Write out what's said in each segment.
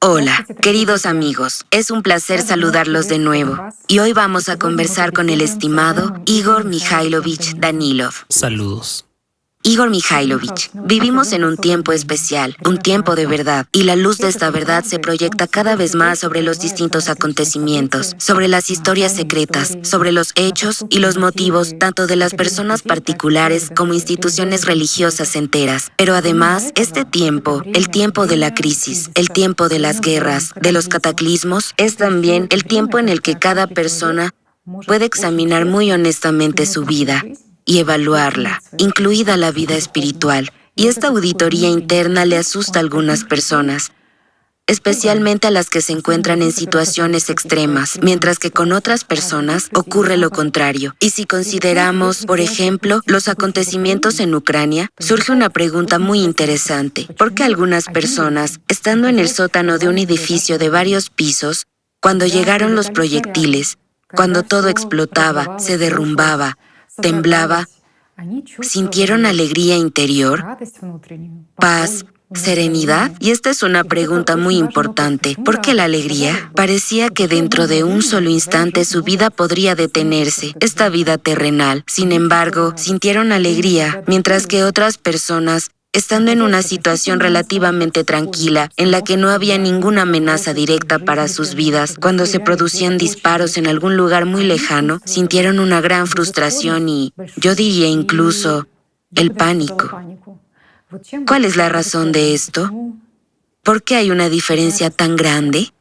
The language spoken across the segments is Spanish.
Hola, queridos amigos, es un placer saludarlos de nuevo. Y hoy vamos a conversar con el estimado Igor Mikhailovich Danilov. Saludos. Igor Mikhailovich, vivimos en un tiempo especial, un tiempo de verdad, y la luz de esta verdad se proyecta cada vez más sobre los distintos acontecimientos, sobre las historias secretas, sobre los hechos y los motivos tanto de las personas particulares como instituciones religiosas enteras. Pero además, este tiempo, el tiempo de la crisis, el tiempo de las guerras, de los cataclismos, es también el tiempo en el que cada persona puede examinar muy honestamente su vida y evaluarla, incluida la vida espiritual. Y esta auditoría interna le asusta a algunas personas, especialmente a las que se encuentran en situaciones extremas, mientras que con otras personas ocurre lo contrario. Y si consideramos, por ejemplo, los acontecimientos en Ucrania, surge una pregunta muy interesante. ¿Por qué algunas personas, estando en el sótano de un edificio de varios pisos, cuando llegaron los proyectiles, cuando todo explotaba, se derrumbaba, temblaba, sintieron alegría interior, paz, serenidad? Y esta es una pregunta muy importante. ¿Por qué la alegría? Parecía que dentro de un solo instante su vida podría detenerse, esta vida terrenal. Sin embargo, sintieron alegría, mientras que otras personas, estando en una situación relativamente tranquila, en la que no había ninguna amenaza directa para sus vidas, cuando se producían disparos en algún lugar muy lejano, sintieron una gran frustración y, yo diría incluso, el pánico. ¿Cuál es la razón de esto? ¿Por qué hay una diferencia tan grande?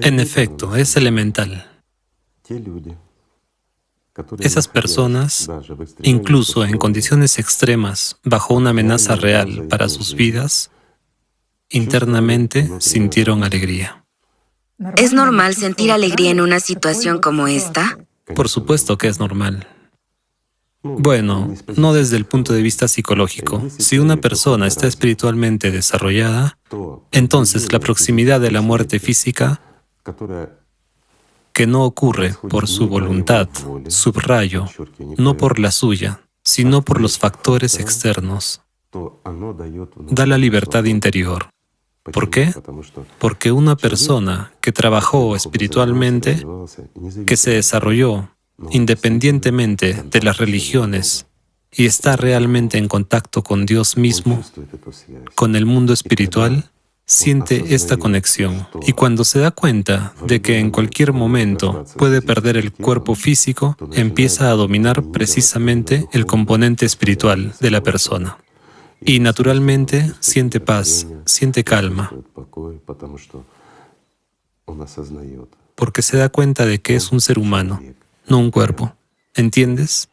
En efecto, es elemental. Esas personas, incluso en condiciones extremas, bajo una amenaza real para sus vidas, internamente sintieron alegría. ¿Es normal sentir alegría en una situación como esta? Por supuesto que es normal. Bueno, no desde el punto de vista psicológico. Si una persona está espiritualmente desarrollada, entonces la proximidad de la muerte física, que no ocurre por su voluntad, subrayo, no por la suya, sino por los factores externos, da la libertad interior. ¿Por qué? Porque una persona que trabajó espiritualmente, que se desarrolló independientemente de las religiones y está realmente en contacto con Dios mismo, con el mundo espiritual, siente esta conexión. Y cuando se da cuenta de que en cualquier momento puede perder el cuerpo físico, empieza a dominar precisamente el componente espiritual de la persona. Y naturalmente siente paz, siente calma, porque se da cuenta de que es un ser humano, no un cuerpo. ¿Entiendes?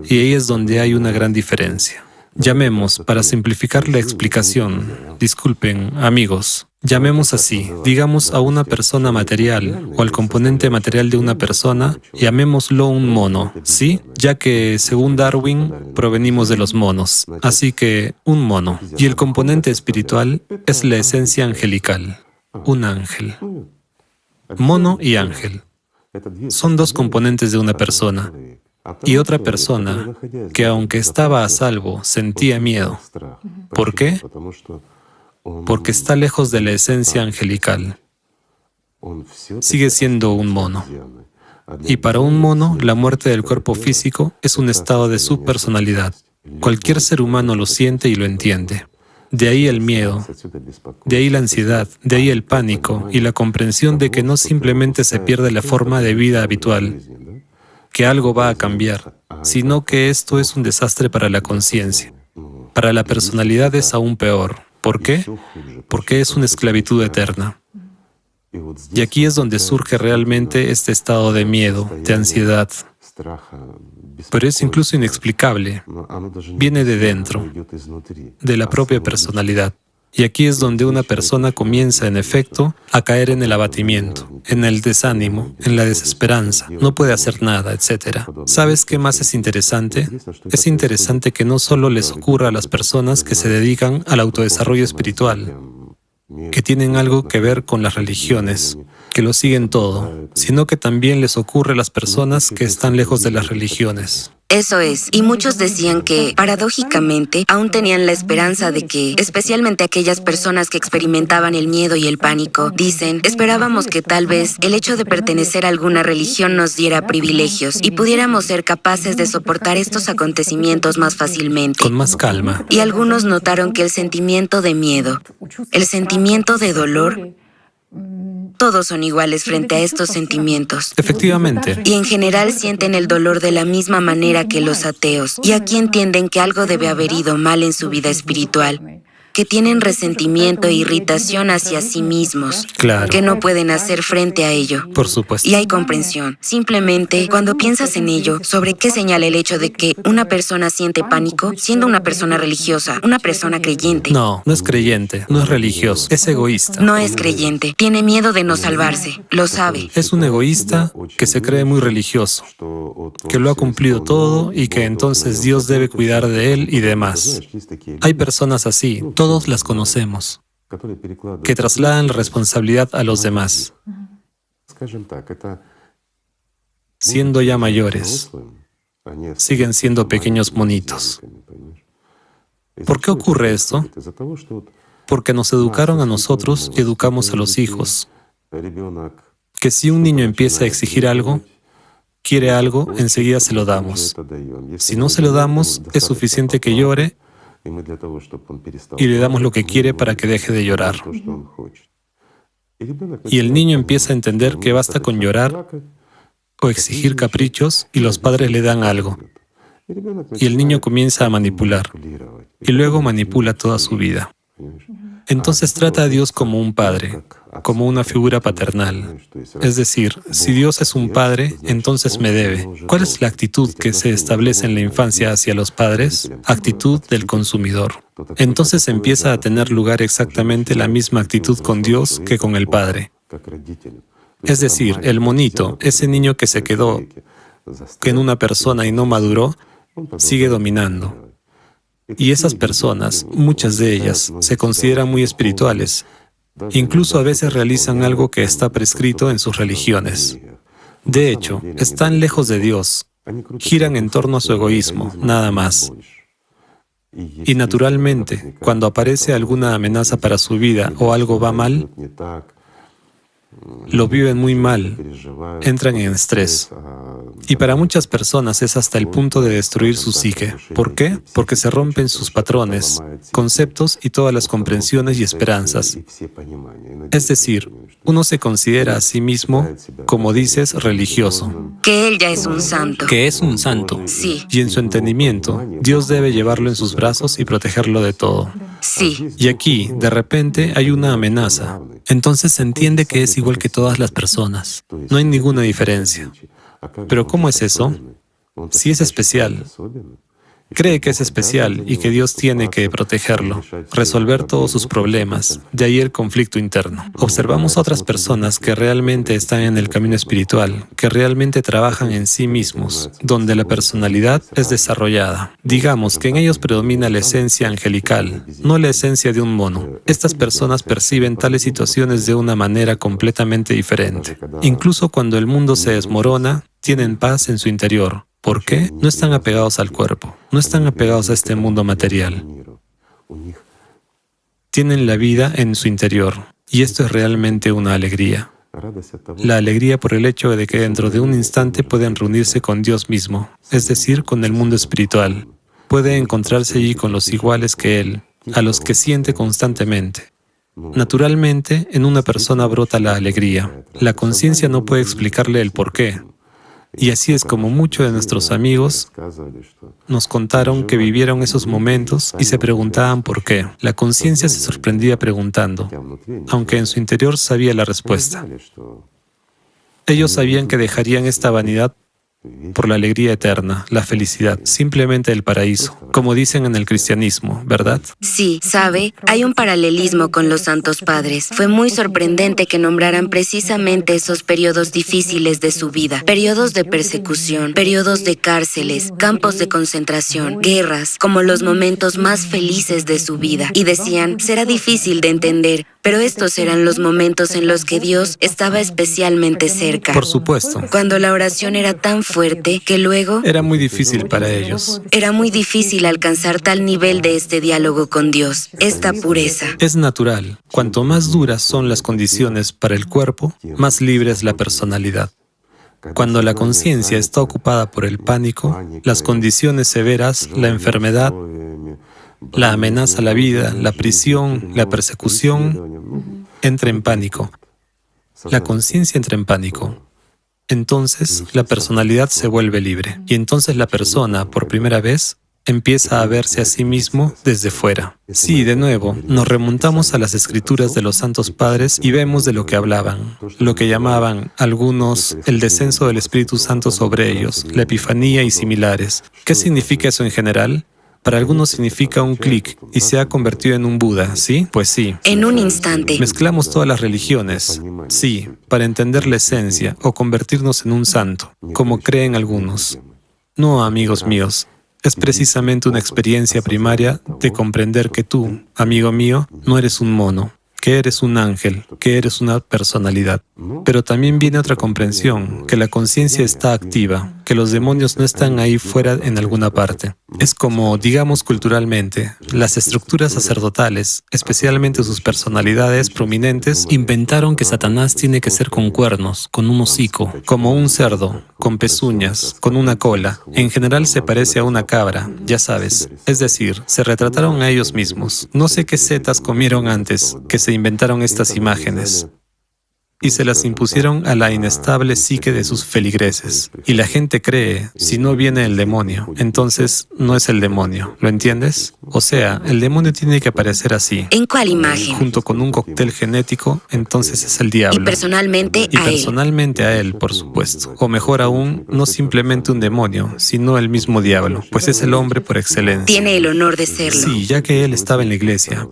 Y ahí es donde hay una gran diferencia. Llamemos, para simplificar la explicación, disculpen, amigos, llamemos así, digamos a una persona material o al componente material de una persona, llamémoslo un mono, ¿sí? Ya que, según Darwin, provenimos de los monos, así que un mono. Y el componente espiritual es la esencia angelical, un ángel. Mono y ángel son dos componentes de una persona. Y otra persona que, aunque estaba a salvo, sentía miedo. ¿Por qué? Porque está lejos de la esencia angelical. Sigue siendo un mono. Y para un mono, la muerte del cuerpo físico es un estado de su personalidad. Cualquier ser humano lo siente y lo entiende. De ahí el miedo, de ahí la ansiedad, de ahí el pánico y la comprensión de que no simplemente se pierde la forma de vida habitual, que algo va a cambiar, sino que esto es un desastre para la conciencia. Para la personalidad es aún peor. ¿Por qué? Porque es una esclavitud eterna. Y aquí es donde surge realmente este estado de miedo, de ansiedad. Pero es incluso inexplicable. Viene de dentro, de la propia personalidad. Y aquí es donde una persona comienza, en efecto, a caer en el abatimiento, en el desánimo, en la desesperanza. No puede hacer nada, etc. ¿Sabes qué más es interesante? Es interesante que no solo les ocurra a las personas que se dedican al autodesarrollo espiritual, que tienen algo que ver con las religiones, que lo siguen todo, sino que también les ocurre a las personas que están lejos de las religiones. Eso es, y muchos decían que, paradójicamente, aún tenían la esperanza de que, especialmente aquellas personas que experimentaban el miedo y el pánico, dicen, esperábamos que tal vez el hecho de pertenecer a alguna religión nos diera privilegios y pudiéramos ser capaces de soportar estos acontecimientos más fácilmente. Con más calma. Y algunos notaron que el sentimiento de miedo, el sentimiento de dolor, todos son iguales frente a estos sentimientos. Efectivamente. Y en general sienten el dolor de la misma manera que los ateos. Y aquí entienden que algo debe haber ido mal en su vida espiritual, que tienen resentimiento e irritación hacia sí mismos, Claro. que no pueden hacer frente a ello. Por supuesto. Y hay comprensión. Simplemente, cuando piensas en ello, ¿sobre qué señala el hecho de que una persona siente pánico siendo una persona religiosa, una persona creyente? No, no es creyente, no es religioso, es egoísta. No es creyente. Tiene miedo de no salvarse. Lo sabe. Es un egoísta que se cree muy religioso, que lo ha cumplido todo y que entonces Dios debe cuidar de él y demás. Hay personas así, todos las conocemos, que trasladan la responsabilidad a los demás, siendo ya mayores. Siguen siendo pequeños monitos. ¿Por qué ocurre esto? Porque nos educaron a nosotros y educamos a los hijos. Que si un niño empieza a exigir algo, quiere algo, enseguida se lo damos. Si no se lo damos, es suficiente que llore y le damos lo que quiere para que deje de llorar. Y el niño empieza a entender que basta con llorar o exigir caprichos y los padres le dan algo. Y el niño comienza a manipular y luego manipula toda su vida. Entonces trata a Dios como un padre, como una figura paternal. Es decir, si Dios es un padre, entonces me debe. ¿Cuál es la actitud que se establece en la infancia hacia los padres? Actitud del consumidor. Entonces empieza a tener lugar exactamente la misma actitud con Dios que con el padre. Es decir, el monito, ese niño que se quedó en una persona y no maduró, sigue dominando. Y esas personas, muchas de ellas, se consideran muy espirituales. Incluso a veces realizan algo que está prescrito en sus religiones. De hecho, están lejos de Dios, giran en torno a su egoísmo, nada más. Y naturalmente, cuando aparece alguna amenaza para su vida o algo va mal, lo viven muy mal, entran en estrés. Y para muchas personas es hasta el punto de destruir su psique. ¿Por qué? Porque se rompen sus patrones, conceptos y todas las comprensiones y esperanzas. Es decir, uno se considera a sí mismo, como dices, religioso. Que él ya es un santo. Que es un santo. Sí. Y en su entendimiento, Dios debe llevarlo en sus brazos y protegerlo de todo. Sí. Y aquí, de repente, hay una amenaza. Entonces se entiende que es igual que todas las personas. No hay ninguna diferencia. Pero ¿cómo es eso? Si es especial. Cree que es especial y que Dios tiene que protegerlo, resolver todos sus problemas. De ahí el conflicto interno. Observamos a otras personas que realmente están en el camino espiritual, que realmente trabajan en sí mismos, donde la personalidad es desarrollada. Digamos que en ellos predomina la esencia angelical, no la esencia de un mono. Estas personas perciben tales situaciones de una manera completamente diferente. Incluso cuando el mundo se desmorona, tienen paz en su interior. ¿Por qué? No están apegados al cuerpo, no están apegados a este mundo material. Tienen la vida en su interior, y esto es realmente una alegría. La alegría por el hecho de que dentro de un instante pueden reunirse con Dios mismo, es decir, con el mundo espiritual. Puede encontrarse allí con los iguales que Él, a los que siente constantemente. Naturalmente, en una persona brota la alegría. La conciencia no puede explicarle el porqué. Y así es como muchos de nuestros amigos nos contaron que vivieron esos momentos y se preguntaban por qué. La conciencia se sorprendía preguntando, aunque en su interior sabía la respuesta. Ellos sabían que dejarían esta vanidad por la alegría eterna, la felicidad, simplemente el paraíso, como dicen en el cristianismo, ¿verdad? Sí, ¿sabe? Hay un paralelismo con los santos padres. Fue muy sorprendente que nombraran precisamente esos periodos difíciles de su vida, periodos de persecución, periodos de cárceles, campos de concentración, guerras, como los momentos más felices de su vida. Y decían, será difícil de entender, pero estos eran los momentos en los que Dios estaba especialmente cerca. Por supuesto. Cuando la oración era tan fuerte que luego Era muy difícil para ellos. era muy difícil alcanzar tal nivel de este diálogo con Dios, esta pureza. Es natural. Cuanto más duras son las condiciones para el cuerpo, más libre es la personalidad. Cuando la conciencia está ocupada por el pánico, las condiciones severas, la enfermedad, la amenaza a la vida, la prisión, la persecución, entra en pánico. La conciencia entra en pánico. Entonces, la personalidad se vuelve libre. Y entonces la persona, por primera vez, empieza a verse a sí mismo desde fuera. Sí, de nuevo, nos remontamos a las escrituras de los santos padres y vemos de lo que hablaban, lo que llamaban algunos el descenso del Espíritu Santo sobre ellos, la epifanía y similares. ¿Qué significa eso en general? Para algunos significa un clic y se ha convertido en un Buda, ¿sí? Pues sí. En un instante. Mezclamos todas las religiones, sí, para entender la esencia o convertirnos en un santo, como creen algunos. No, amigos míos. Es precisamente una experiencia primaria de comprender que tú, amigo mío, no eres un mono, que eres un ángel, que eres una personalidad. Pero también viene otra comprensión, que la conciencia está activa, que los demonios no están ahí fuera en alguna parte. Es como, digamos culturalmente, las estructuras sacerdotales, especialmente sus personalidades prominentes, inventaron que Satanás tiene que ser con cuernos, con un hocico, como un cerdo, con pezuñas, con una cola. En general se parece a una cabra, ya sabes. Es decir, se retrataron a ellos mismos. No sé qué setas comieron antes, que se inventaron estas imágenes. Y se las impusieron a la inestable psique de sus feligreses. Y la gente cree, si no viene el demonio, entonces no es el demonio, ¿lo entiendes? O sea, el demonio tiene que aparecer así. ¿En cuál imagen? Junto con un cóctel genético, entonces es el diablo. Y personalmente Y a él. personalmente a él, por supuesto. O mejor aún, no simplemente un demonio, sino el mismo diablo, pues es el hombre por excelencia. Tiene el honor de serlo. Sí, ya que él estaba en la iglesia,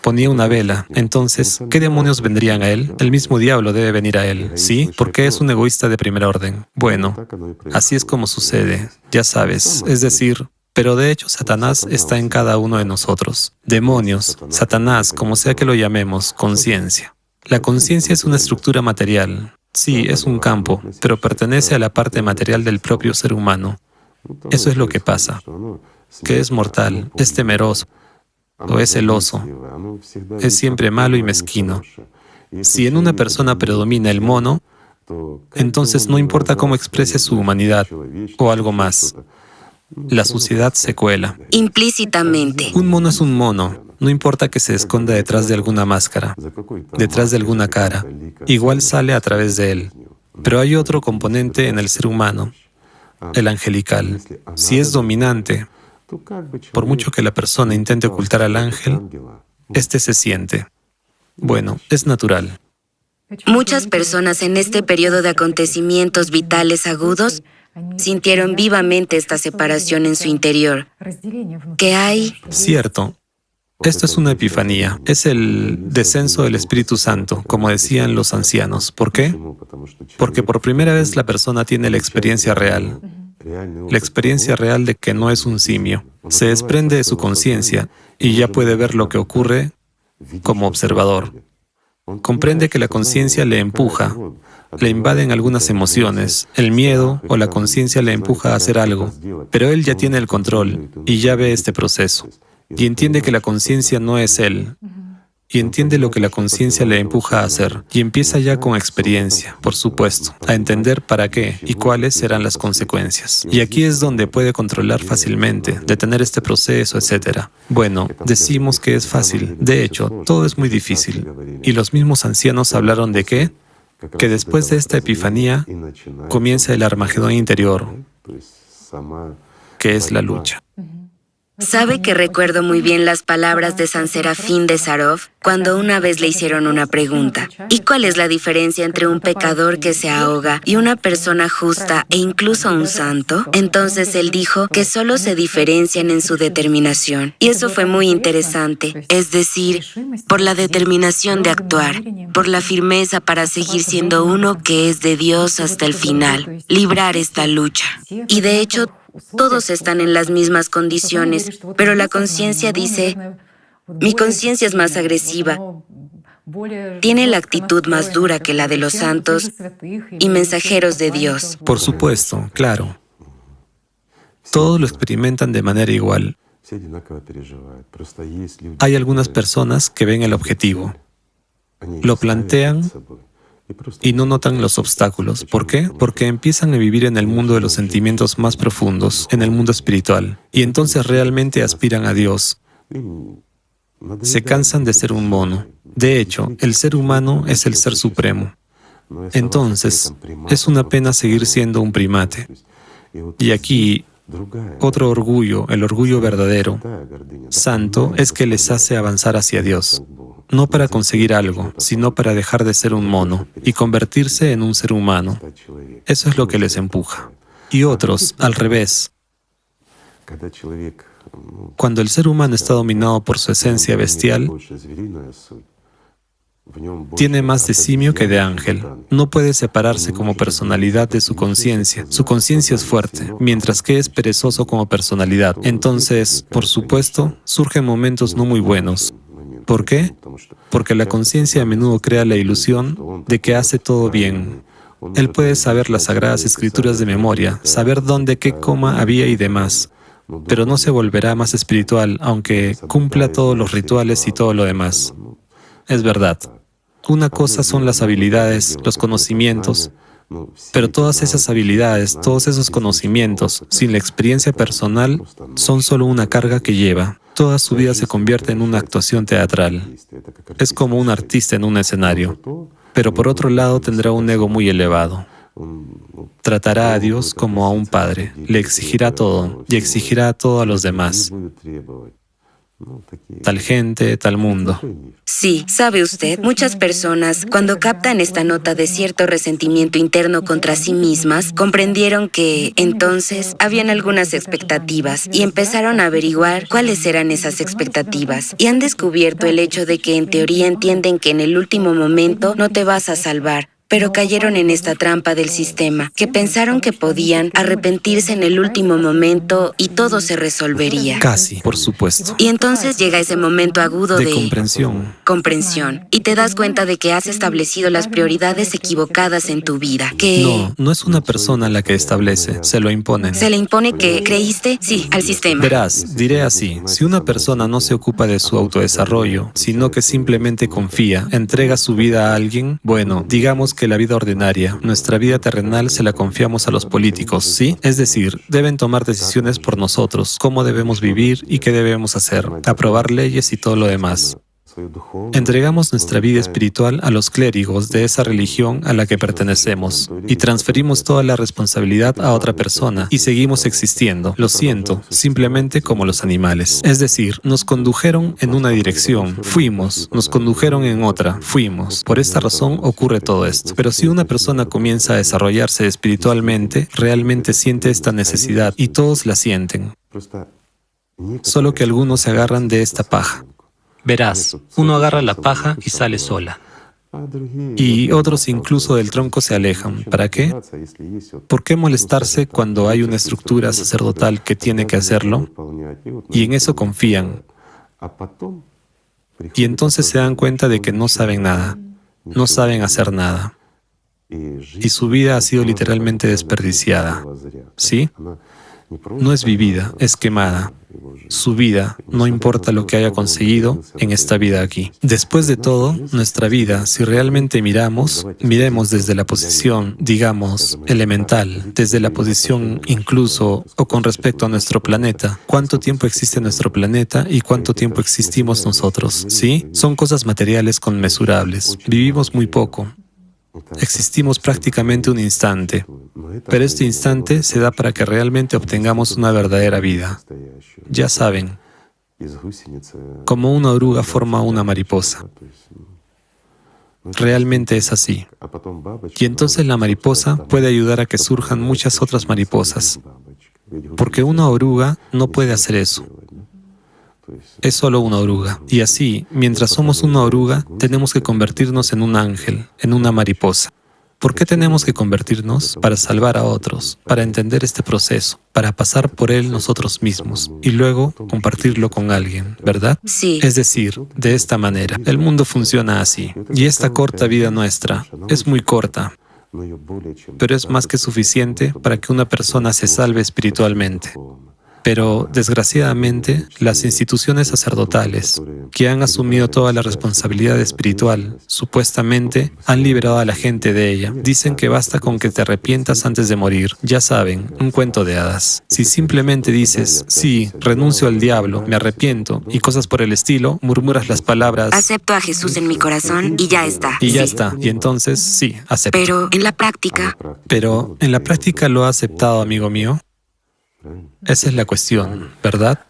ponía una vela. Entonces, ¿qué demonios vendrían a él? El mismo diablo debe venir a él, ¿sí? Porque es un egoísta de primer orden. Bueno, así es como sucede, ya sabes. Es decir, pero de hecho Satanás está en cada uno de nosotros. Demonios, Satanás, como sea que lo llamemos, conciencia. La conciencia es una estructura material. Sí, es un campo, pero pertenece a la parte material del propio ser humano. Eso es lo que pasa, que es mortal, es temeroso, o es celoso, es siempre malo y mezquino. Si en una persona predomina el mono, entonces no importa cómo exprese su humanidad o algo más, la suciedad se cuela. Implícitamente. Un mono es un mono, no importa que se esconda detrás de alguna máscara, detrás de alguna cara, igual sale a través de él. Pero hay otro componente en el ser humano, el angelical. Si es dominante, por mucho que la persona intente ocultar al ángel, este se siente. Bueno, es natural. Muchas personas en este periodo de acontecimientos vitales agudos sintieron vivamente esta separación en su interior. Que hay... Cierto. Esto es una epifanía. Es el descenso del Espíritu Santo, como decían los ancianos. ¿Por qué? Porque por primera vez la persona tiene la experiencia real. La experiencia real de que no es un simio. Se desprende de su conciencia y ya puede ver lo que ocurre como observador. Comprende que la conciencia le empuja, le invaden algunas emociones, el miedo o la conciencia le empuja a hacer algo, pero él ya tiene el control y ya ve este proceso, y entiende que la conciencia no es él, y entiende lo que la conciencia le empuja a hacer, y empieza ya con experiencia, por supuesto, a entender para qué y cuáles serán las consecuencias. Y aquí es donde puede controlar fácilmente, detener este proceso, etc. Bueno, decimos que es fácil. De hecho, todo es muy difícil. Y los mismos ancianos hablaron de qué? Que después de esta epifanía comienza el Armagedón interior, que es la lucha. Sabe que recuerdo muy bien las palabras de San Serafín de Sarov cuando una vez le hicieron una pregunta. ¿Y cuál es la diferencia entre un pecador que se ahoga y una persona justa e incluso un santo? Entonces él dijo que solo se diferencian en su determinación. Y eso fue muy interesante. Es decir, por la determinación de actuar, por la firmeza para seguir siendo uno que es de Dios hasta el final, librar esta lucha. Y de hecho, todos están en las mismas condiciones, pero la conciencia dice, mi conciencia es más agresiva, Tiene la actitud más dura que la de los santos y mensajeros de Dios. Por supuesto, claro. Todos lo experimentan de manera igual. Hay algunas personas que ven el objetivo, lo plantean y no notan los obstáculos. ¿Por qué? Porque empiezan a vivir en el mundo de los sentimientos más profundos, en el mundo espiritual, y entonces realmente aspiran a Dios. Se cansan de ser un mono. De hecho, el ser humano es el ser supremo. Entonces, es una pena seguir siendo un primate. Y aquí, otro orgullo, el orgullo verdadero, santo, es que les hace avanzar hacia Dios. No para conseguir algo, sino para dejar de ser un mono y convertirse en un ser humano. Eso es lo que les empuja. Y otros, al revés. Cuando el ser humano está dominado por su esencia bestial, tiene más de simio que de ángel. No puede separarse como personalidad de su conciencia. Su conciencia es fuerte, mientras que es perezoso como personalidad. Entonces, por supuesto, surgen momentos no muy buenos. ¿Por qué? Porque la conciencia a menudo crea la ilusión de que hace todo bien. Él puede saber las sagradas escrituras de memoria, saber dónde qué coma había y demás, pero no se volverá más espiritual aunque cumpla todos los rituales y todo lo demás. Es verdad. Una cosa son las habilidades, los conocimientos, pero todas esas habilidades, todos esos conocimientos, sin la experiencia personal, son solo una carga que lleva. Toda su vida se convierte en una actuación teatral. Es como un artista en un escenario, pero por otro lado tendrá un ego muy elevado. Tratará a Dios como a un padre, le exigirá todo y exigirá todo a los demás. Tal gente, tal mundo. Sí, sabe usted, muchas personas, cuando captan esta nota de cierto resentimiento interno contra sí mismas, comprendieron que, entonces, habían algunas expectativas y empezaron a averiguar cuáles eran esas expectativas. Y han descubierto el hecho de que en teoría entienden que en el último momento no te vas a salvar, pero cayeron en esta trampa del sistema, que pensaron que podían arrepentirse en el último momento y todo se resolvería. Casi, por supuesto. Y entonces llega ese momento agudo de comprensión. Y te das cuenta de que has establecido las prioridades equivocadas en tu vida, que... No es una persona la que establece, se lo imponen. Se le impone que creíste, sí, al sistema. Verás, diré así, si una persona no se ocupa de su autodesarrollo, sino que simplemente confía, entrega su vida a alguien, bueno, digamos que la vida ordinaria, nuestra vida terrenal se la confiamos a los políticos, ¿sí? Es decir, deben tomar decisiones por nosotros, cómo debemos vivir y qué debemos hacer, aprobar leyes y todo lo demás. Entregamos nuestra vida espiritual a los clérigos de esa religión a la que pertenecemos y transferimos toda la responsabilidad a otra persona y seguimos existiendo, lo siento, simplemente como los animales. Es decir, nos condujeron en una dirección, fuimos, nos condujeron en otra, fuimos. Por esta razón ocurre todo esto. Pero si una persona comienza a desarrollarse espiritualmente, realmente siente esta necesidad y todos la sienten. Solo que algunos se agarran de esta paja. Verás, uno agarra la paja y sale sola. Y otros incluso del tronco se alejan. ¿Para qué? ¿Por qué molestarse cuando hay una estructura sacerdotal que tiene que hacerlo? Y en eso confían. Y entonces se dan cuenta de que no saben nada, no saben hacer nada. Y su vida ha sido literalmente desperdiciada. ¿Sí? No es vivida, es quemada. Su vida, no importa lo que haya conseguido en esta vida aquí. Después de todo, nuestra vida, si realmente miremos desde la posición, digamos, elemental, desde la posición incluso o con respecto a nuestro planeta. ¿Cuánto tiempo existe nuestro planeta y cuánto tiempo existimos nosotros? ¿Sí? Son cosas materiales conmensurables. Vivimos muy poco. Existimos prácticamente un instante, pero este instante se da para que realmente obtengamos una verdadera vida. Ya saben, como una oruga forma una mariposa. Realmente es así. Y entonces la mariposa puede ayudar a que surjan muchas otras mariposas, porque una oruga no puede hacer eso. Es solo una oruga. Y así, mientras somos una oruga, tenemos que convertirnos en un ángel, en una mariposa. ¿Por qué tenemos que convertirnos? Para salvar a otros, para entender este proceso, para pasar por él nosotros mismos y luego compartirlo con alguien, ¿verdad? Sí. Es decir, de esta manera, el mundo funciona así. Y esta corta vida nuestra es muy corta, pero es más que suficiente para que una persona se salve espiritualmente. Pero, desgraciadamente, las instituciones sacerdotales, que han asumido toda la responsabilidad espiritual, supuestamente han liberado a la gente de ella. Dicen que basta con que te arrepientas antes de morir. Ya saben, un cuento de hadas. Si simplemente dices, sí, renuncio al diablo, me arrepiento, y cosas por el estilo, murmuras las palabras, acepto a Jesús en mi corazón y ya está. y ya está. Y entonces, sí, acepto. Pero en la práctica, ¿Lo ha aceptado, amigo mío? Esa es la cuestión, ¿verdad?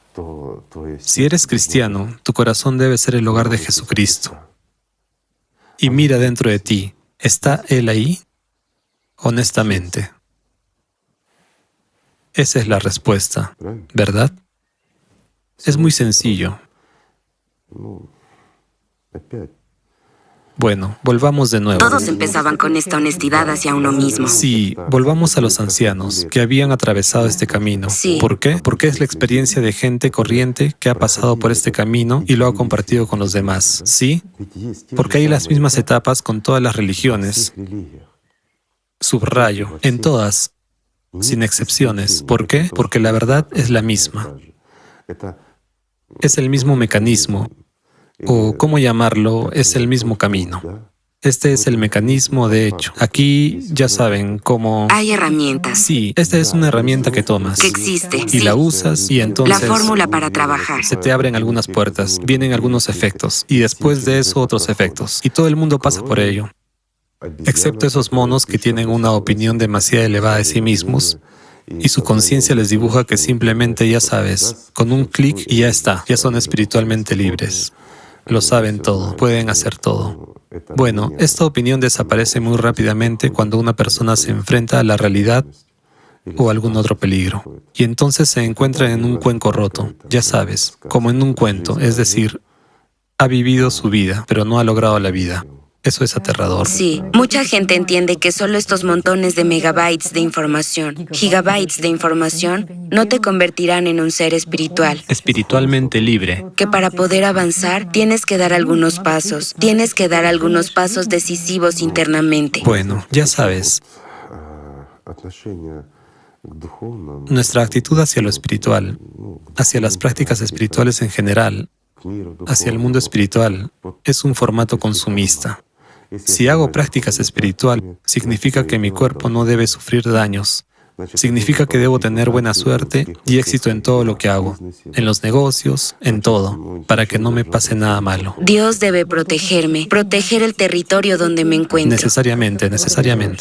Si eres cristiano, tu corazón debe ser el hogar de Jesucristo. Y mira dentro de ti, ¿está Él ahí? Honestamente. Esa es la respuesta, ¿verdad? Es muy sencillo. Bueno, volvamos de nuevo. todos empezaban con esta honestidad hacia uno mismo. Sí, volvamos a los ancianos que habían atravesado este camino. Sí. ¿Por qué? Porque es la experiencia de gente corriente que ha pasado por este camino y lo ha compartido con los demás. ¿Sí? Porque hay las mismas etapas con todas las religiones. Subrayo, en todas, sin excepciones. ¿Por qué? Porque la verdad es la misma. Es el mismo mecanismo. O, ¿cómo llamarlo? Es el mismo camino. Este es el mecanismo, de hecho. Aquí ya saben cómo... Hay herramientas. Sí, esta es una herramienta que tomas. Que existe, Y sí. la usas y entonces... La fórmula para trabajar. Se te abren algunas puertas, vienen algunos efectos, y después de eso otros efectos. Y todo el mundo pasa por ello. Excepto esos monos que tienen una opinión demasiado elevada de sí mismos, y su conciencia les dibuja que simplemente, ya sabes, con un clic y ya está, ya son espiritualmente libres. Lo saben todo, pueden hacer todo. Bueno, esta opinión desaparece muy rápidamente cuando una persona se enfrenta a la realidad o algún otro peligro. Y entonces se encuentra en un cuenco roto, ya sabes, como en un cuento, es decir, ha vivido su vida, pero no ha logrado la vida. Eso es aterrador. Sí, mucha gente entiende que solo estos montones de megabytes de información, gigabytes de información, no te convertirán en un ser espiritual. Espiritualmente libre. Que para poder avanzar tienes que dar algunos pasos, tienes que dar algunos pasos decisivos internamente. Bueno, ya sabes, nuestra actitud hacia lo espiritual, hacia las prácticas espirituales en general, hacia el mundo espiritual, es un formato consumista. Si hago prácticas espirituales, significa que mi cuerpo no debe sufrir daños. Significa que debo tener buena suerte y éxito en todo lo que hago, en los negocios, en todo, para que no me pase nada malo. Dios debe protegerme, proteger el territorio donde me encuentro. Necesariamente.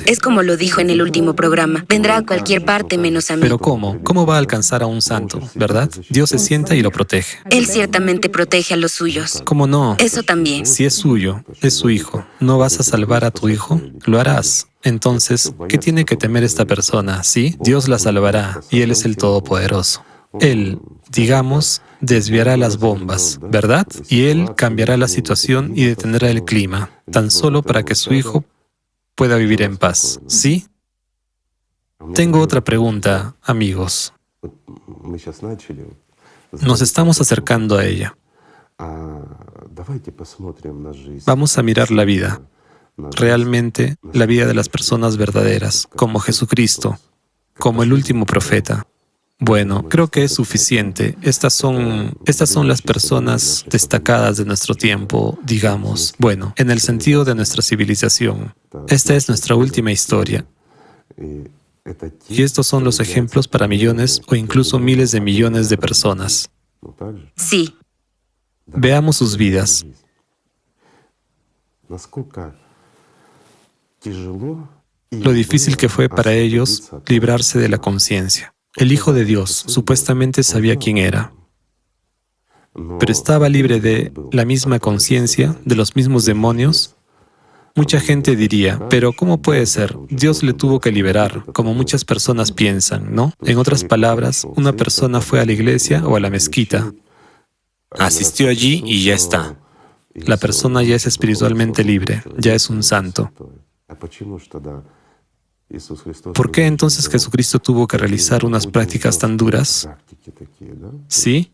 Es como lo dijo en el último programa, vendrá a cualquier parte menos a mí. Pero ¿cómo? ¿Cómo va a alcanzar a un santo, verdad? Dios se sienta y lo protege. Él ciertamente protege a los suyos. ¿Cómo no? Eso también. Si es suyo, es su hijo, ¿no vas a salvar a tu hijo? Lo harás. Entonces, ¿qué tiene que temer esta persona? ¿Sí? Dios la salvará y Él es el Todopoderoso. Él, digamos, desviará las bombas, ¿verdad? Y Él cambiará la situación y detendrá el clima, tan solo para que su hijo pueda vivir en paz. ¿Sí? Tengo otra pregunta, amigos. Nos estamos acercando a ella. Vamos a mirar la vida. Realmente, la vida de las personas verdaderas, como Jesucristo, como el último profeta. Bueno, creo que es suficiente. Estas son las personas destacadas de nuestro tiempo, digamos. Bueno, en el sentido de nuestra civilización. Esta es nuestra última historia. Y estos son los ejemplos para millones o incluso miles de millones de personas. Sí. Veamos sus vidas. Lo difícil que fue para ellos librarse de la conciencia. El Hijo de Dios supuestamente sabía quién era, pero estaba libre de la misma conciencia, de los mismos demonios. Mucha gente diría, pero ¿cómo puede ser? Dios le tuvo que liberar, como muchas personas piensan, ¿no? En otras palabras, una persona fue a la iglesia o a la mezquita, asistió allí y ya está. La persona ya es espiritualmente libre, ya es un santo. ¿Por qué entonces Jesucristo tuvo que realizar unas prácticas tan duras? ¿Sí?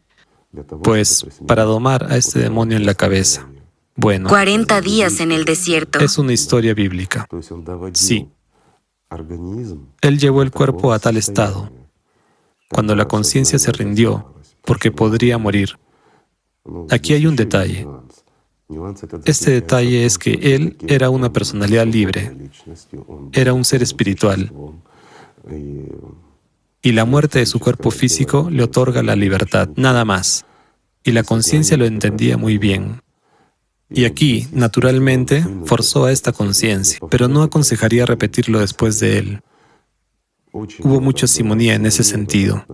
Pues para domar a este demonio en la cabeza. Bueno, 40 días en el desierto. es una historia bíblica. Sí. Él llevó el cuerpo a tal estado, cuando la conciencia se rindió, porque podría morir. Aquí hay un detalle. Este detalle es que él era una personalidad libre, era un ser espiritual, y la muerte de su cuerpo físico le otorga la libertad, nada más. Y la conciencia lo entendía muy bien. Y aquí, naturalmente, forzó a esta conciencia, pero no aconsejaría repetirlo después de él. Hubo mucha simonía en ese sentido.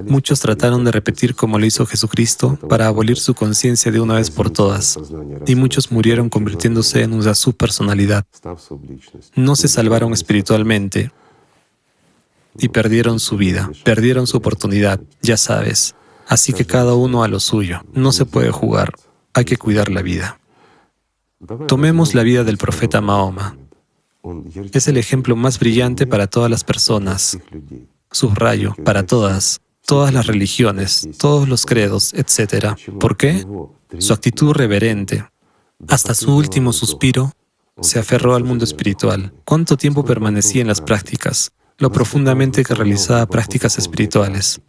Muchos trataron de repetir como lo hizo Jesucristo para abolir su conciencia de una vez por todas, y muchos murieron convirtiéndose en una subpersonalidad. No se salvaron espiritualmente y perdieron su vida, perdieron su oportunidad, ya sabes. Así que cada uno a lo suyo. No se puede jugar, hay que cuidar la vida. Tomemos la vida del profeta Mahoma. Es el ejemplo más brillante para todas las personas. Subrayo, para todas las religiones, todos los credos, etc. ¿Por qué? Su actitud reverente. Hasta su último suspiro, se aferró al mundo espiritual. ¿Cuánto tiempo permanecía en las prácticas? Lo profundamente que realizaba prácticas espirituales.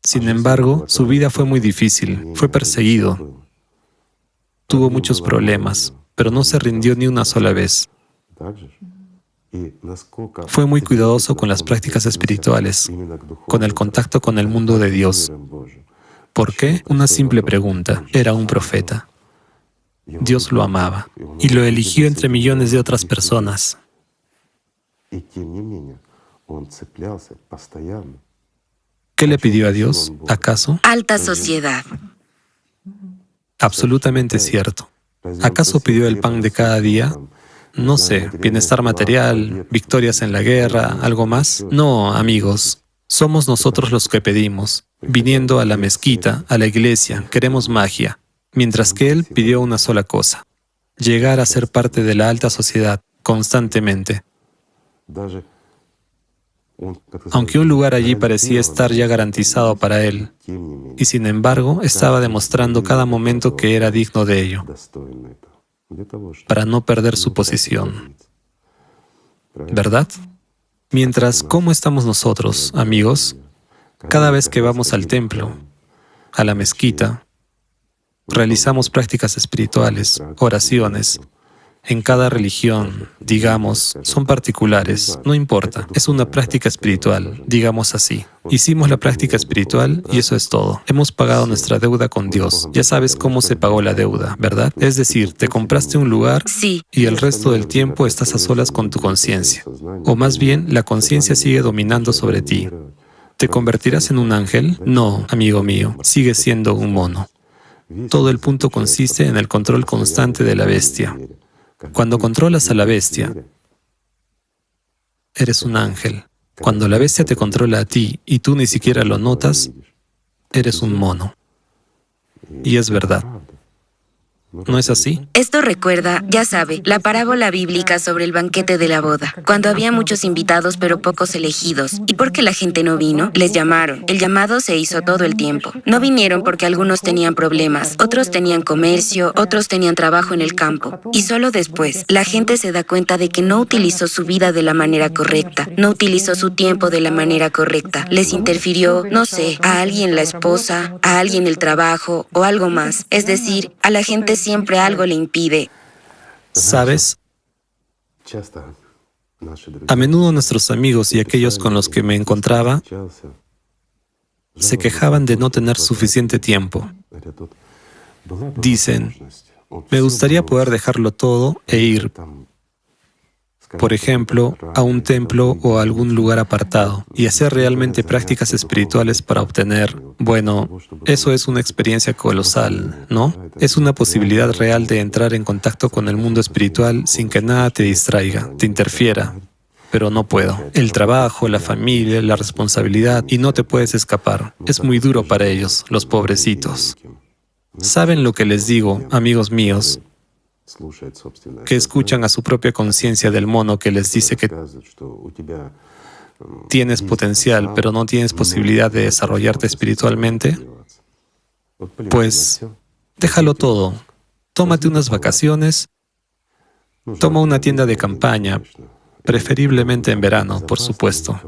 Sin embargo, su vida fue muy difícil, fue perseguido. Tuvo muchos problemas, pero no se rindió ni una sola vez. Fue muy cuidadoso con las prácticas espirituales, con el contacto con el mundo de Dios. ¿Por qué? Una simple pregunta. Era un profeta. Dios lo amaba y lo eligió entre millones de otras personas. ¿Qué le pidió a Dios, acaso? Alta sociedad. Absolutamente cierto. ¿Acaso pidió el pan de cada día? No sé, bienestar material, victorias en la guerra, ¿algo más? No, amigos, somos nosotros los que pedimos. Viniendo a la mezquita, a la iglesia, queremos magia, mientras que él pidió una sola cosa: llegar a ser parte de la alta sociedad, constantemente. Aunque un lugar allí parecía estar ya garantizado para él, y sin embargo estaba demostrando cada momento que era digno de ello, para no perder su posición. ¿Verdad? Mientras, ¿cómo estamos nosotros, amigos? Cada vez que vamos al templo, a la mezquita, realizamos prácticas espirituales, oraciones. En cada religión, digamos, son particulares, no importa, es una práctica espiritual, digamos así. Hicimos la práctica espiritual y eso es todo. Hemos pagado nuestra deuda con Dios. Ya sabes cómo se pagó la deuda, ¿verdad? Es decir, te compraste un lugar y el resto del tiempo estás a solas con tu conciencia. O más bien, la conciencia sigue dominando sobre ti. ¿Te convertirás en un ángel? No, amigo mío, sigues siendo un mono. Todo el punto consiste en el control constante de la bestia. Cuando controlas a la bestia, eres un ángel. Cuando la bestia te controla a ti y tú ni siquiera lo notas, eres un mono. Y es verdad. ¿No es así? Esto recuerda, ya sabe, la parábola bíblica sobre el banquete de la boda, cuando había muchos invitados pero pocos elegidos. ¿Y por qué la gente no vino? Les llamaron. El llamado se hizo todo el tiempo. No vinieron porque algunos tenían problemas, otros tenían comercio, otros tenían trabajo en el campo. Y solo después, la gente se da cuenta de que no utilizó su vida de la manera correcta, no utilizó su tiempo de la manera correcta. Les interfirió, no sé, a alguien la esposa, a alguien el trabajo o algo más. Es decir, a la gente siempre algo le impide. ¿Sabes? A menudo nuestros amigos y aquellos con los que me encontraba se quejaban de no tener suficiente tiempo. Dicen, me gustaría poder dejarlo todo e ir, por ejemplo, a un templo o a algún lugar apartado y hacer realmente prácticas espirituales para obtener, bueno, eso es una experiencia colosal, ¿no? Es una posibilidad real de entrar en contacto con el mundo espiritual sin que nada te distraiga, te interfiera. Pero no puedo. El trabajo, la familia, la responsabilidad, y no te puedes escapar. Es muy duro para ellos, los pobrecitos. ¿Saben lo que les digo, amigos míos? que escuchan a su propia conciencia del mono que les dice que tienes potencial, pero no tienes posibilidad de desarrollarte espiritualmente, pues déjalo todo. Tómate unas vacaciones, toma una tienda de campaña, preferiblemente en verano, por supuesto,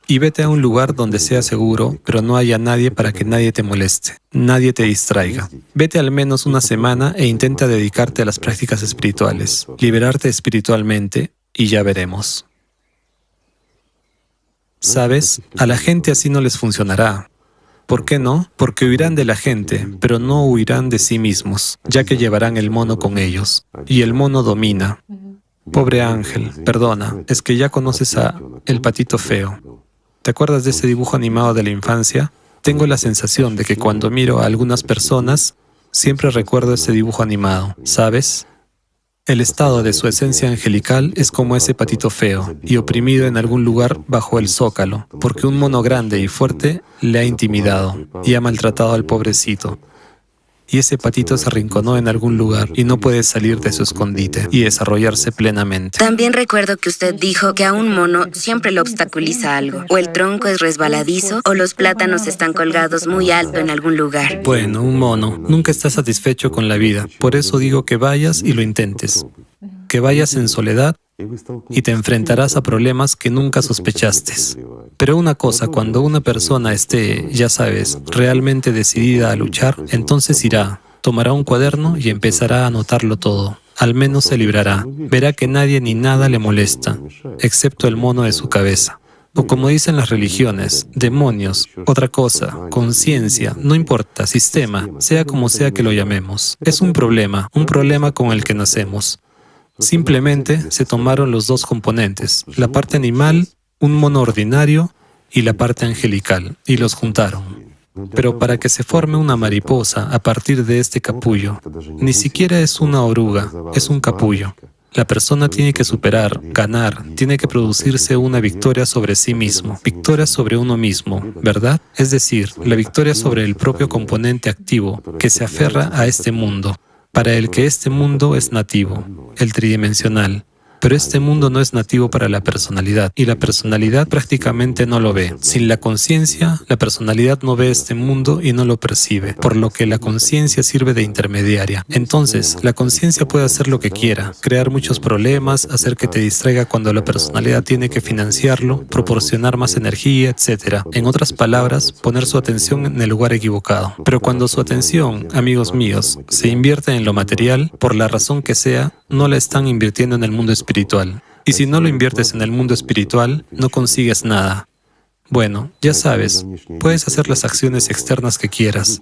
y vete a un lugar donde sea seguro, pero no haya nadie para que nadie te moleste, nadie te distraiga. Vete al menos una semana e intenta dedicarte a las prácticas espirituales, liberarte espiritualmente, y ya veremos. ¿Sabes? A la gente así no les funcionará. ¿Por qué no? Porque huirán de la gente, pero no huirán de sí mismos, ya que llevarán el mono con ellos. Y el mono domina. Pobre ángel, perdona, es que ya conoces a El Patito Feo. ¿Te acuerdas de ese dibujo animado de la infancia? Tengo la sensación de que cuando miro a algunas personas, siempre recuerdo ese dibujo animado, ¿sabes? El estado de su esencia angelical es como ese patito feo y oprimido en algún lugar bajo el zócalo, porque un mono grande y fuerte le ha intimidado y ha maltratado al pobrecito. Y ese patito se arrinconó en algún lugar y no puede salir de su escondite y desarrollarse plenamente. También recuerdo que usted dijo que a un mono siempre lo obstaculiza algo. O el tronco es resbaladizo o los plátanos están colgados muy alto en algún lugar. Bueno, un mono nunca está satisfecho con la vida. Por eso digo que vayas y lo intentes. Que vayas en soledad y te enfrentarás a problemas que nunca sospechaste. Pero una cosa, cuando una persona esté, ya sabes, realmente decidida a luchar, entonces irá, tomará un cuaderno y empezará a anotarlo todo. Al menos se librará. Verá que nadie ni nada le molesta, excepto el mono de su cabeza. O como dicen las religiones, demonios, otra cosa, conciencia, no importa, sistema, sea como sea que lo llamemos. Es un problema con el que nacemos. Simplemente se tomaron los dos componentes, la parte animal, un mono ordinario, y la parte angelical, y los juntaron. Pero para que se forme una mariposa a partir de este capullo, ni siquiera es una oruga, es un capullo. La persona tiene que superar, ganar, tiene que producirse una victoria sobre sí mismo, victoria sobre uno mismo, ¿verdad? Es decir, la victoria sobre el propio componente activo que se aferra a este mundo, para el que este mundo es nativo, el tridimensional. Pero este mundo no es nativo para la personalidad, y la personalidad prácticamente no lo ve. Sin la conciencia, la personalidad no ve este mundo y no lo percibe, por lo que la conciencia sirve de intermediaria. Entonces, la conciencia puede hacer lo que quiera, crear muchos problemas, hacer que te distraiga cuando la personalidad tiene que financiarlo, proporcionar más energía, etc. En otras palabras, poner su atención en el lugar equivocado. Pero cuando su atención, amigos míos, se invierte en lo material, por la razón que sea, no la están invirtiendo en el mundo espiritual. Y si no lo inviertes en el mundo espiritual, no consigues nada. Bueno, ya sabes, puedes hacer las acciones externas que quieras.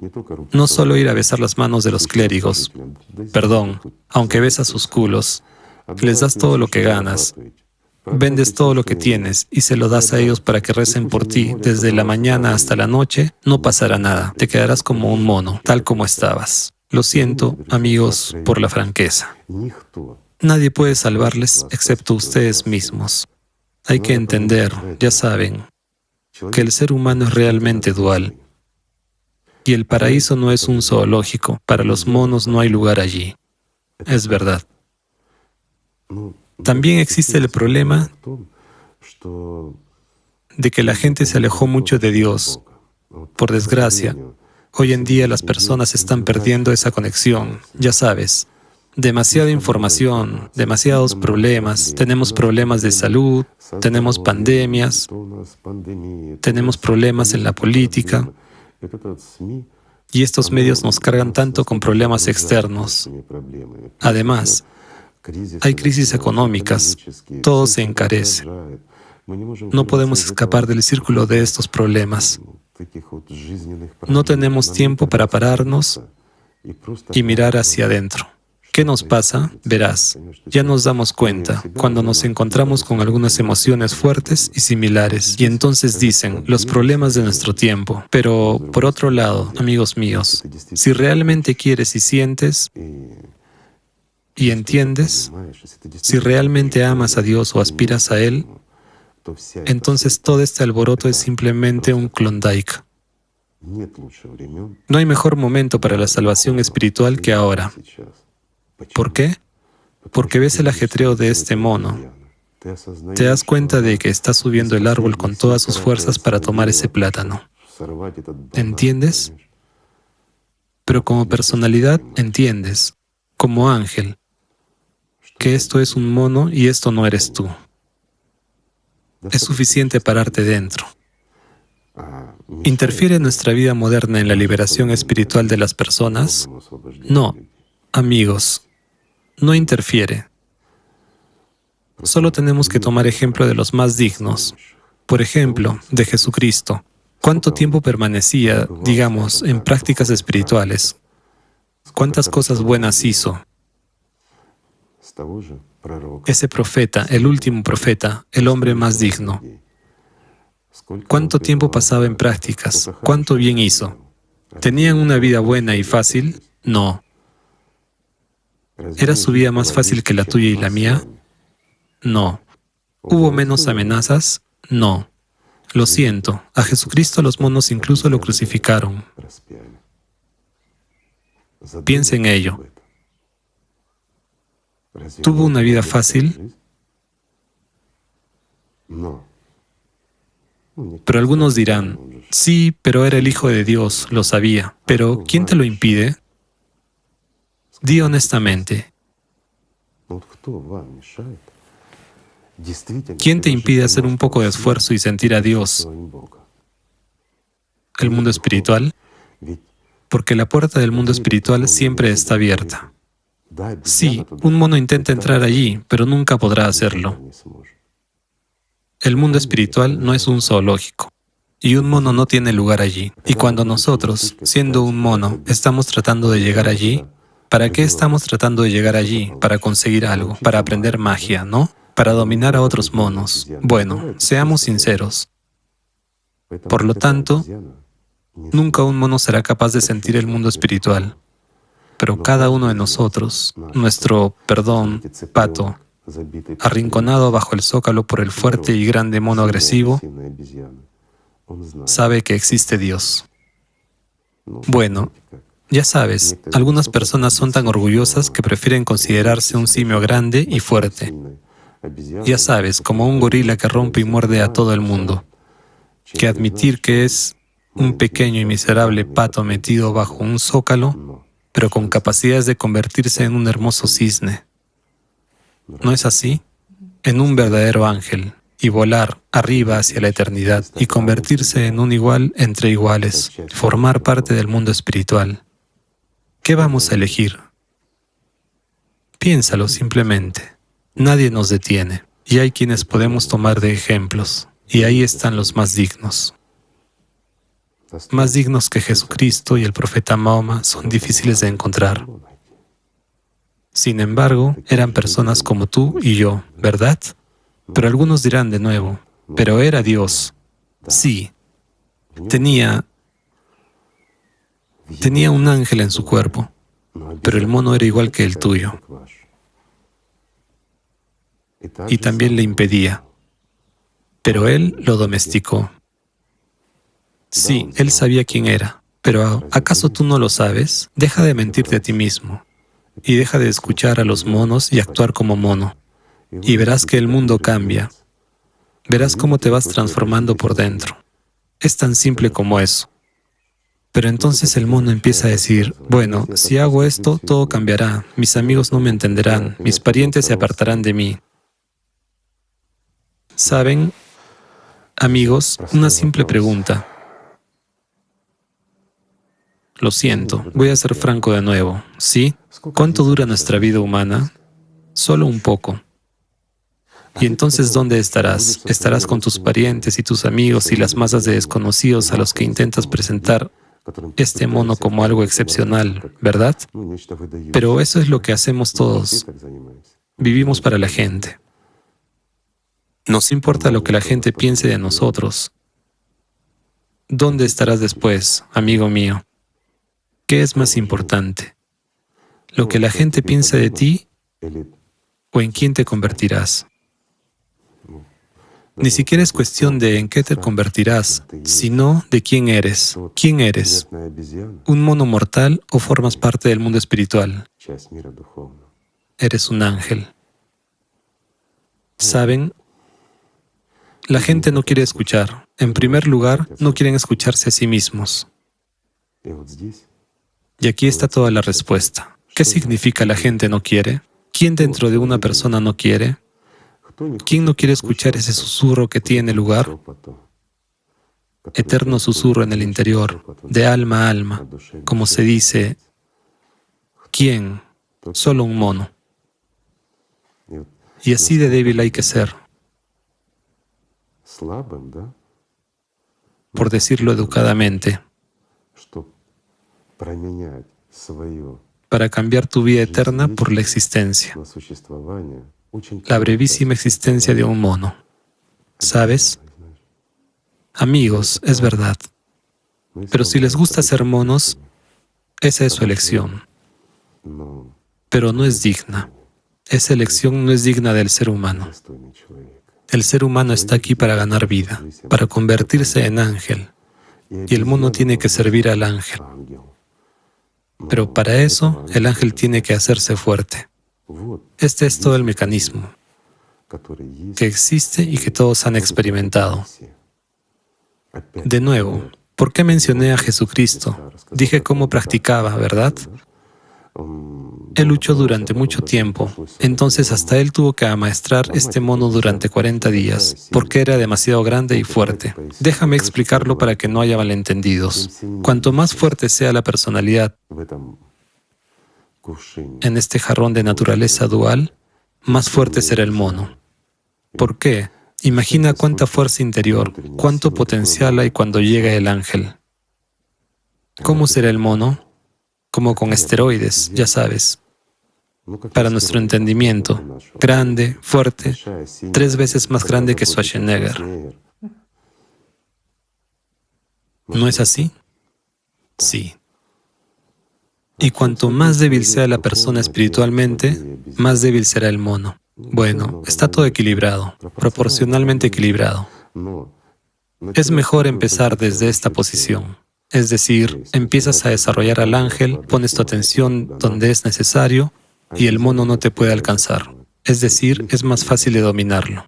No solo ir a besar las manos de los clérigos. Perdón, aunque besas sus culos. Les das todo lo que ganas. Vendes todo lo que tienes y se lo das a ellos para que recen por ti desde la mañana hasta la noche, no pasará nada. Te quedarás como un mono, tal como estabas. Lo siento, amigos, por la franqueza. Nadie puede salvarles excepto ustedes mismos. Hay que entender, ya saben, que el ser humano es realmente dual. Y el paraíso no es un zoológico. Para los monos no hay lugar allí. Es verdad. También existe el problema de que la gente se alejó mucho de Dios. Por desgracia, hoy en día las personas están perdiendo esa conexión, ya sabes. Demasiada información, demasiados problemas, tenemos problemas de salud, tenemos pandemias, tenemos problemas en la política, y estos medios nos cargan tanto con problemas externos. Además, hay crisis económicas, todo se encarece. No podemos escapar del círculo de estos problemas. No tenemos tiempo para pararnos y mirar hacia adentro. ¿Qué nos pasa? Verás, ya nos damos cuenta cuando nos encontramos con algunas emociones fuertes y similares, y entonces dicen, los problemas de nuestro tiempo. Pero, por otro lado, amigos míos, si realmente quieres y sientes y entiendes, si realmente amas a Dios o aspiras a Él, entonces todo este alboroto es simplemente un Klondike. No hay mejor momento para la salvación espiritual que ahora. ¿Por qué? porque ves el ajetreo de este mono. Te das cuenta de que está subiendo el árbol con todas sus fuerzas para tomar ese plátano. ¿Entiendes? Pero como personalidad entiendes, como ángel, que esto es un mono y esto no eres tú. Es suficiente pararte dentro. ¿Interfiere nuestra vida moderna en la liberación espiritual de las personas? No, amigos, no interfiere. Solo tenemos que tomar ejemplo de los más dignos. Por ejemplo, de Jesucristo. ¿Cuánto tiempo permanecía, digamos, en prácticas espirituales? ¿Cuántas cosas buenas hizo? Ese profeta, el último profeta, el hombre más digno. ¿Cuánto tiempo pasaba en prácticas? ¿Cuánto bien hizo? ¿Tenían una vida buena y fácil? No. ¿Era su vida más fácil que la tuya y la mía? No. ¿Hubo menos amenazas? No. Lo siento, a Jesucristo los monos incluso lo crucificaron. Piensa en ello. ¿Tuvo una vida fácil? Pero algunos dirán, sí, pero era el Hijo de Dios, lo sabía. Pero, ¿quién te lo impide? Di honestamente. ¿Quién te impide hacer un poco de esfuerzo y sentir a Dios? ¿El mundo espiritual? Porque la puerta del mundo espiritual siempre está abierta. Sí, un mono intenta entrar allí, pero nunca podrá hacerlo. El mundo espiritual no es un zoológico, y un mono no tiene lugar allí. Y cuando nosotros, siendo un mono, estamos tratando de llegar allí, ¿para qué estamos tratando de llegar allí? Para conseguir algo, para aprender magia, ¿no? Para dominar a otros monos. Bueno, seamos sinceros. Por lo tanto, nunca un mono será capaz de sentir el mundo espiritual. Pero cada uno de nosotros, nuestro, pato, arrinconado bajo el zócalo por el fuerte y grande mono agresivo, sabe que existe Dios. Bueno, ya sabes, algunas personas son tan orgullosas que prefieren considerarse un simio grande y fuerte. Ya sabes, como un gorila que rompe y muerde a todo el mundo, que admitir que es un pequeño y miserable pato metido bajo un zócalo, pero con capacidades de convertirse en un hermoso cisne. ¿No es así? En un verdadero ángel, y volar arriba hacia la eternidad, y convertirse en un igual entre iguales, formar parte del mundo espiritual. ¿Qué vamos a elegir? Piénsalo simplemente. Nadie nos detiene, y hay quienes podemos tomar de ejemplos, y ahí están los más dignos. Más dignos que Jesucristo y el profeta Mahoma son difíciles de encontrar. Sin embargo, eran personas como tú y yo, ¿verdad? Pero algunos dirán de nuevo, pero era Dios. Sí, tenía un ángel en su cuerpo, pero el mono era igual que el tuyo. Y también le impedía. Pero él lo domesticó. Sí, él sabía quién era. Pero ¿acaso tú no lo sabes? Deja de mentirte a ti mismo. Y deja de escuchar a los monos y actuar como mono. Y verás que el mundo cambia. Verás cómo te vas transformando por dentro. Es tan simple como eso. Pero entonces el mono empieza a decir, bueno, si hago esto, todo cambiará. Mis amigos no me entenderán. Mis parientes se apartarán de mí. ¿Saben, amigos, una simple pregunta? Lo siento, voy a ser franco de nuevo, ¿sí? ¿Cuánto dura nuestra vida humana? Solo un poco. Y entonces, ¿dónde estarás? Estarás con tus parientes y tus amigos y las masas de desconocidos a los que intentas presentar este mono como algo excepcional, ¿verdad? Pero eso es lo que hacemos todos. Vivimos para la gente. Nos importa lo que la gente piense de nosotros. ¿Dónde estarás después, amigo mío? ¿Qué es más importante? ¿Lo que la gente piensa de ti o en quién te convertirás? Ni siquiera es cuestión de en qué te convertirás, sino de quién eres. ¿Quién eres? ¿Un mono mortal o formas parte del mundo espiritual? eres un ángel. ¿Saben? La gente no quiere escuchar. En primer lugar, no quieren escucharse a sí mismos. Y aquí está toda la respuesta. ¿Qué significa la gente no quiere? ¿Quién dentro de una persona no quiere? ¿Quién no quiere escuchar ese susurro que tiene lugar? Eterno susurro en el interior, de alma a alma, como se dice. ¿Quién? Solo un mono. Y así de débil hay que ser, por decirlo educadamente, para cambiar tu vida eterna por la existencia, la brevísima existencia de un mono. ¿Sabes? Amigos, es verdad. Pero si les gusta ser monos, esa es su elección. Pero no es digna. Esa elección no es digna del ser humano. El ser humano está aquí para ganar vida, para convertirse en ángel. Y el mono tiene que servir al ángel. Pero para eso, el ángel tiene que hacerse fuerte. Este es todo el mecanismo que existe y que todos han experimentado. De nuevo, ¿por qué mencioné a Jesucristo? Dije cómo practicaba, ¿verdad? Él luchó durante mucho tiempo, entonces hasta él tuvo que amaestrar este mono durante 40 días, porque era demasiado grande y fuerte. Déjame explicarlo para que no haya malentendidos. Cuanto más fuerte sea la personalidad en este jarrón de naturaleza dual, más fuerte será el mono. ¿Por qué? Imagina cuánta fuerza interior, cuánto potencial hay cuando llega el ángel. ¿Cómo será el mono? Como con esteroides, ya sabes. Para nuestro entendimiento, grande, fuerte, 3 veces más grande que Schwarzenegger. ¿No es así? Sí. Y cuanto más débil sea la persona espiritualmente, más débil será el mono. Bueno, está todo equilibrado, proporcionalmente equilibrado. Es mejor empezar desde esta posición. Es decir, empiezas a desarrollar al ángel, pones tu atención donde es necesario y el mono no te puede alcanzar. Es decir, es más fácil de dominarlo.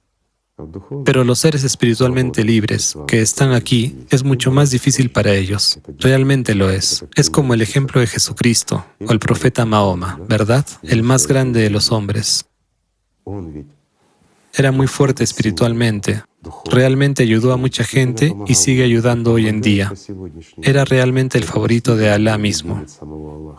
Pero los seres espiritualmente libres que están aquí, es mucho más difícil para ellos. Realmente lo es. Es como el ejemplo de Jesucristo o el profeta Mahoma, ¿verdad? El más grande de los hombres. Era muy fuerte espiritualmente. Realmente ayudó a mucha gente y sigue ayudando hoy en día. Era realmente el favorito de Alá mismo,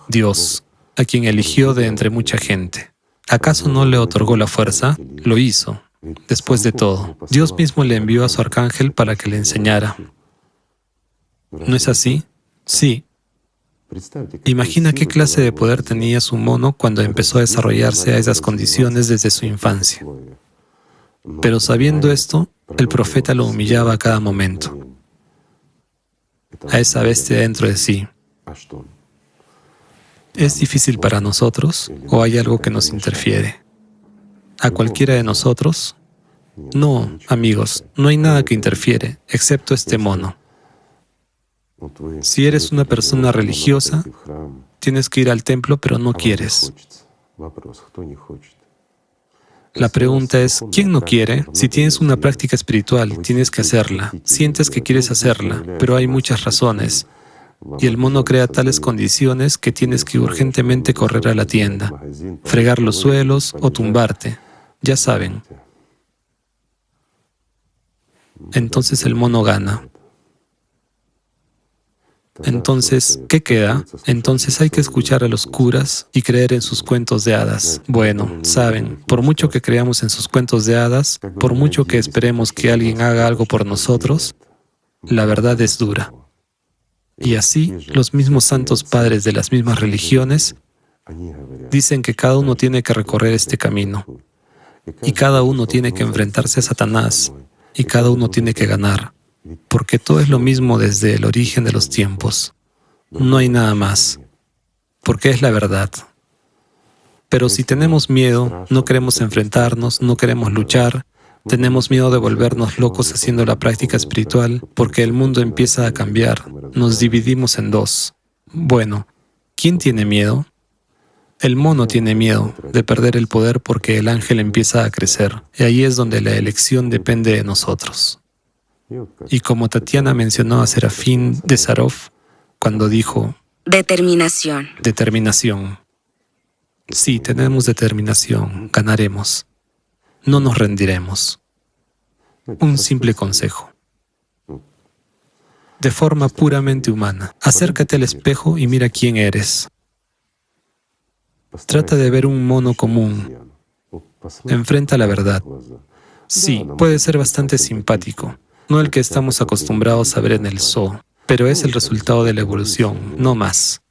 Dios, a quien eligió de entre mucha gente. ¿Acaso no le otorgó la fuerza? Lo hizo. Después de todo, Dios mismo le envió a su arcángel para que le enseñara. ¿No es así? Sí. Imagina qué clase de poder tenía su mono cuando empezó a desarrollarse a esas condiciones desde su infancia. Pero sabiendo esto, el profeta lo humillaba a cada momento, a esa bestia dentro de sí. ¿Es difícil para nosotros o hay algo que nos interfiere? ¿A cualquiera de nosotros? No, amigos, no hay nada que interfiere, excepto este mono. Si eres una persona religiosa, tienes que ir al templo, pero no quieres. La pregunta es, ¿quién no quiere? Si tienes una práctica espiritual, tienes que hacerla. Sientes que quieres hacerla, pero hay muchas razones. Y el mono crea tales condiciones que tienes que urgentemente correr a la tienda, fregar los suelos o tumbarte. Ya saben. Entonces el mono gana. Entonces, ¿qué queda? Entonces hay que escuchar a los curas y creer en sus cuentos de hadas. Bueno, saben, por mucho que creamos en sus cuentos de hadas, por mucho que esperemos que alguien haga algo por nosotros, la verdad es dura. Y así, los mismos santos padres de las mismas religiones dicen que cada uno tiene que recorrer este camino, y cada uno tiene que enfrentarse a Satanás, y cada uno tiene que ganar. Porque todo es lo mismo desde el origen de los tiempos. No hay nada más, porque es la verdad. Pero si tenemos miedo, no queremos enfrentarnos, no queremos luchar, tenemos miedo de volvernos locos haciendo la práctica espiritual, porque el mundo empieza a cambiar, nos dividimos en dos. Bueno, ¿quién tiene miedo? El mono tiene miedo de perder el poder porque el ángel empieza a crecer, y ahí es donde la elección depende de nosotros. Y como Tatiana mencionó a Serafín de Sarov cuando dijo, determinación. Determinación. Sí, tenemos determinación, ganaremos. No nos rendiremos. Un simple consejo. De forma puramente humana, acércate al espejo y mira quién eres. Trata de ver un mono común. Enfrenta la verdad. Sí, puede ser bastante simpático, no el que estamos acostumbrados a ver en el zoo, pero es el resultado de la evolución, no más.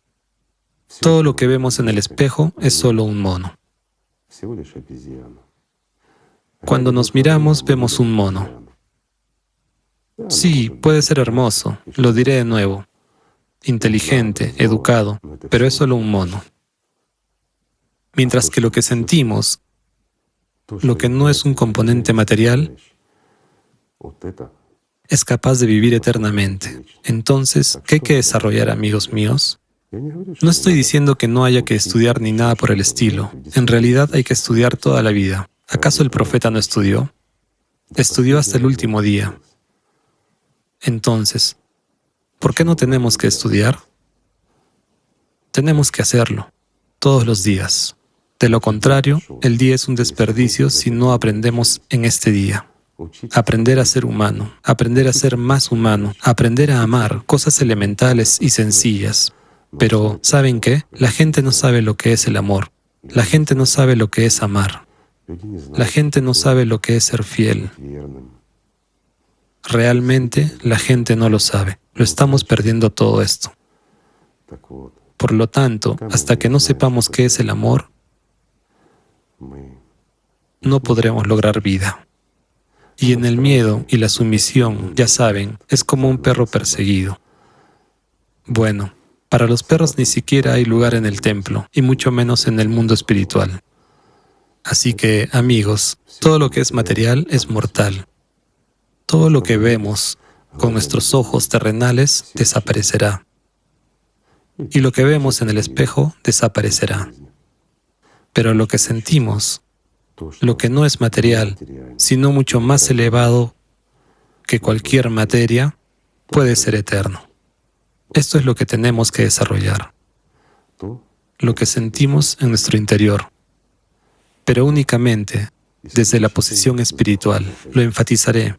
Todo lo que vemos en el espejo es solo un mono. Cuando nos miramos, vemos un mono. Sí, puede ser hermoso, lo diré de nuevo. Inteligente, educado, pero es solo un mono. Mientras que lo que sentimos, lo que no es un componente material, es capaz de vivir eternamente. Entonces, ¿qué hay que desarrollar, amigos míos? No estoy diciendo que no haya que estudiar ni nada por el estilo. En realidad hay que estudiar toda la vida. ¿Acaso el profeta no estudió? Estudió hasta el último día. Entonces, ¿por qué no tenemos que estudiar? Tenemos que hacerlo, todos los días. De lo contrario, el día es un desperdicio si no aprendemos en este día. Aprender a ser humano, aprender a ser más humano, aprender a amar cosas elementales y sencillas. Pero, ¿saben qué? La gente no sabe lo que es el amor. La gente no sabe lo que es amar. La gente no sabe lo que es ser fiel. Realmente, la gente no lo sabe. Lo estamos perdiendo todo esto. Por lo tanto, hasta que no sepamos qué es el amor, no podremos lograr vida. Y en el miedo y la sumisión, ya saben, es como un perro perseguido. Bueno, para los perros ni siquiera hay lugar en el templo, y mucho menos en el mundo espiritual. Así que, amigos, todo lo que es material es mortal. Todo lo que vemos con nuestros ojos terrenales desaparecerá. Y lo que vemos en el espejo desaparecerá. Pero lo que sentimos, lo que no es material, sino mucho más elevado que cualquier materia, puede ser eterno. Esto es lo que tenemos que desarrollar. Lo que sentimos en nuestro interior. Pero únicamente desde la posición espiritual. Lo enfatizaré,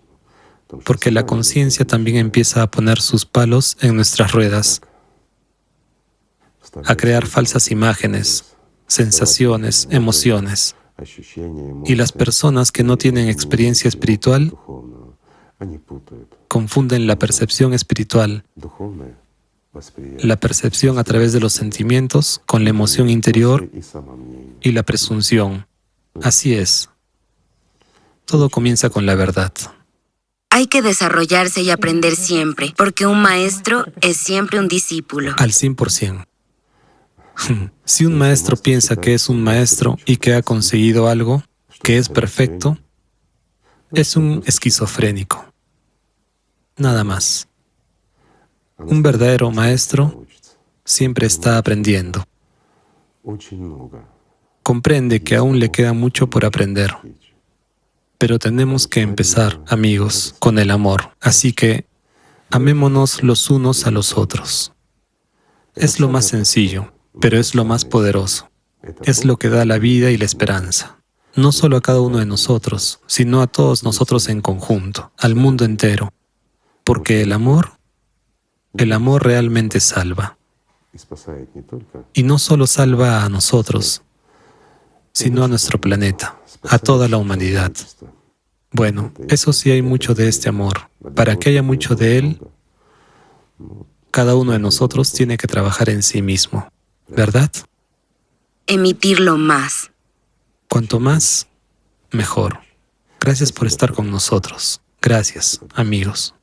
porque la conciencia también empieza a poner sus palos en nuestras ruedas, a crear falsas imágenes, sensaciones, emociones. Y las personas que no tienen experiencia espiritual confunden la percepción espiritual, la percepción a través de los sentimientos, con la emoción interior y la presunción. Así es. Todo comienza con la verdad. Hay que desarrollarse y aprender siempre, porque un maestro es siempre un discípulo. Al 100%. Si un maestro piensa que es un maestro y que ha conseguido algo, que es perfecto, es un esquizofrénico. Nada más. Un verdadero maestro siempre está aprendiendo. Comprende que aún le queda mucho por aprender. Pero tenemos que empezar, amigos, con el amor. Así que, amémonos los unos a los otros. Es lo más sencillo, pero es lo más poderoso. Es lo que da la vida y la esperanza. No solo a cada uno de nosotros, sino a todos nosotros en conjunto, al mundo entero. Porque el amor realmente salva. Y no solo salva a nosotros, sino a nuestro planeta, a toda la humanidad. Bueno, eso sí, hay mucho de este amor. Para que haya mucho de él, cada uno de nosotros tiene que trabajar en sí mismo, ¿verdad? Emitirlo más. Cuanto más, mejor. Gracias por estar con nosotros. Gracias, amigos.